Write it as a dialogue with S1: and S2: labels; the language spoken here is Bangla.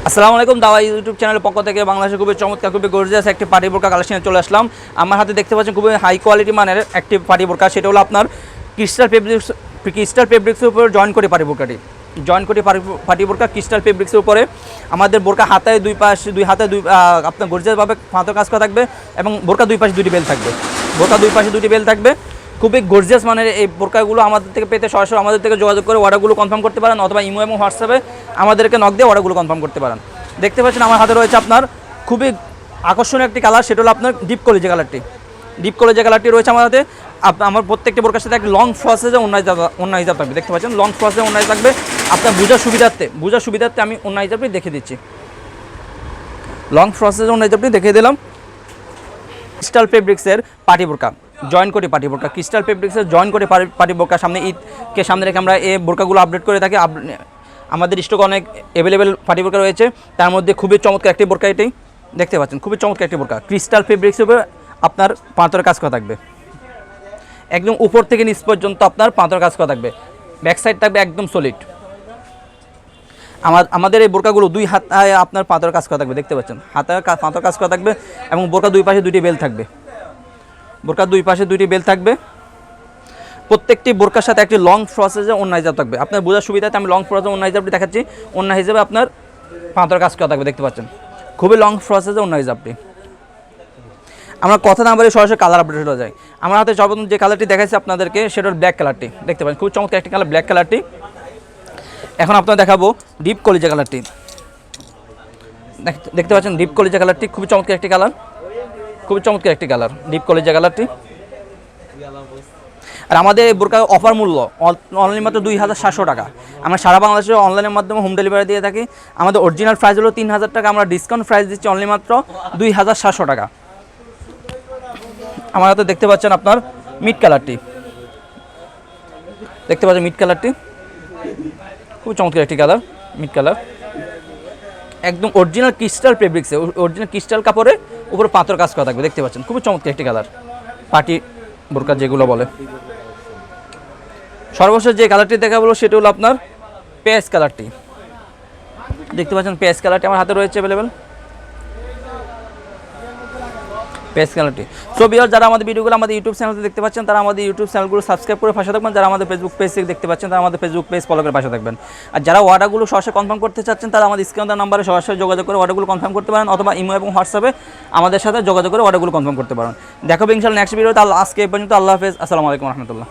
S1: আসসালামু আলাইকুম, দাওয়া ইউটিউব চ্যানেলের পক্ষ থেকে বাংলাদেশের খুবই চমৎকার খুবই গর্জিয়াস একটি পার্টি বোরকা কালেকশনে চলে আসলাম। আমার হাতে দেখতে পাচ্ছেন খুবই হাই কোয়ালিটি মানের একটি পার্টি বোরকা, সেটা হলো আপনার ক্রিস্টাল ফেব্রিক্সের উপর জয়েন করে পার্টি বোরকাটি জয়েন করে পার্টি বোরকা ক্রিস্টাল ফেব্রিক্সের উপরে আমাদের বোরকা হাতায় দুই হাতে আপনার গর্জিয়াসভাবে ফাঁতো কাজ করা থাকবে এবং বোরকা দুই পাশে দুটি বেল থাকবে। বোরকা দুই পাশে দুটি বেল থাকবে। খুবই গর্জিয়াস মানের এই বোরকাগুলো আমাদের থেকে পেতে সরাসরি আমাদের থেকে যোগাযোগ করে অর্ডারগুলো কনফার্ম করতে পারেন, অথবা ইমো এবং হোয়াটসঅ্যাপে আমাদেরকে নক দিয়ে অর্ডারগুলো কনফার্ম করতে পারেন। দেখতে পাচ্ছেন আমার হাতে রয়েছে আপনার খুবই আকর্ষণীয় একটি কালার, সেটা হলো আপনার ডিপ কলেজে কালারটি রয়েছে আমার হাতে। আমার প্রত্যেকটি বোরকার সাথে একটা লং ফ্রসেজে অন্য হিসাব থাকবে। দেখতে পাচ্ছেন লং ফ্রসেজে অন্য থাকবে। আপনার বোঝার সুবিধার্থে আমি অন্য হিসাবটি দেখিয়ে দিচ্ছি। লং ফ্রসেজে অন্য হিসাবটি দেখিয়ে দিলাম। ক্রিস্টাল ফেব্রিক্সের পার্টি বোরকা জয়েন করে পার্টি বোরকা ক্রিস্টাল ফেব্রিক্সের জয়েন করে পার্টি বোরকা সামনে ঈদকে সামনে রেখে আমরা এই বোরকাগুলো আপডেট করে থাকি। আমাদের স্টক অনেক অ্যাভেলেবেল পার্টি বোরকা রয়েছে, তার মধ্যে খুবই চমৎকার একটি বোরকা এটাই দেখতে পাচ্ছেন। খুবই চমৎকার একটি বোরকা ক্রিস্টাল ফেব্রিক্সের উপর আপনার পাঁতর কাজ করা থাকবে, একদম উপর থেকে নিচ পর্যন্ত আপনার পাঁতর কাজ করা থাকবে। ব্যাক সাইড থাকবে একদম সলিড। আমাদের এই বোরকাগুলো দুই হাতায় আপনার পাঁতর কাজ করা থাকবে। দেখতে পাচ্ছেন হাতায় পাঁতর কাজ করা থাকবে এবং বোরকা দুই পাশে দুইটি বেল থাকবে। প্রত্যেকটি বোরকার সাথে একটি লং ফ্রসেজে অন্য হিসাব থাকবে। আপনার বোঝার সুবিধাতে আমি লং ফ্রসেজে অন্য হিসাবটি দেখাচ্ছি। অন্য হিসাবে আপনার পাঁতর কাজ করা থাকবে। দেখতে পাচ্ছেন খুবই লং ফ্রসেজে অন্য হিসাবটি। আমরা কথা না বলে সরাসরি কালার আপডেট হয়ে যায়। আমার হাতে সর্বপ্রথম যে কালারটি দেখাচ্ছি আপনাদেরকে সেটা হল ব্ল্যাক কালারটি। দেখতে পাচ্ছেন খুব চমৎকার একটি কালার ব্ল্যাক কালারটি। এখন আপনার দেখাবো ডিপ কলিজা কালারটি। দেখতে পাচ্ছেন ডিপ কলিজা কালারটি খুবই চমৎকার একটি কালার, ডিপ কলিজা কালারটি। আর আমাদের এই বোরকা অফার মূল্য অনলি মাত্র 2700 টাকা। আমরা সারা বাংলাদেশে অনলাইনের মাধ্যমে হোম ডেলিভারি দিয়ে থাকি। আমাদের অরিজিনাল প্রাইস হলো 3000 টাকা, আমরা ডিসকাউন্ট প্রাইস দিচ্ছি অনলি মাত্র 2700 টাকা। আমার হাতে দেখতে পাচ্ছেন আপনার মিড কালারটি, খুব চমৎকার একটি কালার মিড কালার, একদম অরিজিনাল ক্রিস্টাল ফেব্রিক্সে অরিজিনাল ক্রিস্টাল কাপড়ে উপরে পাথর কাজ করা থাকবে। দেখতে পাচ্ছেন খুবই চমৎকার একটি কালার, পার্টি বোরকা যেগুলো বলে। সর্বশেষ যে কালারটি দেখা বলো সেটা হলো আপনার পেঁয়াজ কালারটি। দেখতে পাচ্ছেন পেঁয়াজ কালারটি আমার হাতে রয়েছে অ্যাভেলেবেল, পেঁয়াজ কালারটি। সো ভিউয়ার যারা আমাদের ভিডিওগুলো আমাদের ইউটিউব চ্যানেলে দেখতে পাচ্ছেন তারা আমাদের ইউটিউব চ্যানেলগুলো সাবস্ক্রাইব করে পাশে থাকবেন। যারা আমাদের ফেসবুক পেজ থেকে দেখতে পাচ্ছেন তারা আমাদের ফেসবুক পেজ ফলো করে পাশে থাকবেন। আর যারা অর্ডারগুলো সরাসরি কনফার্ম করতে চাচ্ছেন তারা আমাদের স্ক্রিনে নাম্বারে সরাসরি যোগাযোগ করে অর্ডারগুলো কনফার্ম করতে পারেন, অথবা ইমো এবং হোয়াটসঅ্যাপে আমাদের সাথে যোগাযোগ করে অর্ডারগুলো কনফার্ম করতে পারেন। দেখাবো ইনশাআল্লাহ নেক্সট ভিডিওতে। আজকে এই পর্যন্ত, আল্লাহ হাফেজ, আসসালামু আলাইকুম রহমতুল্লাহ।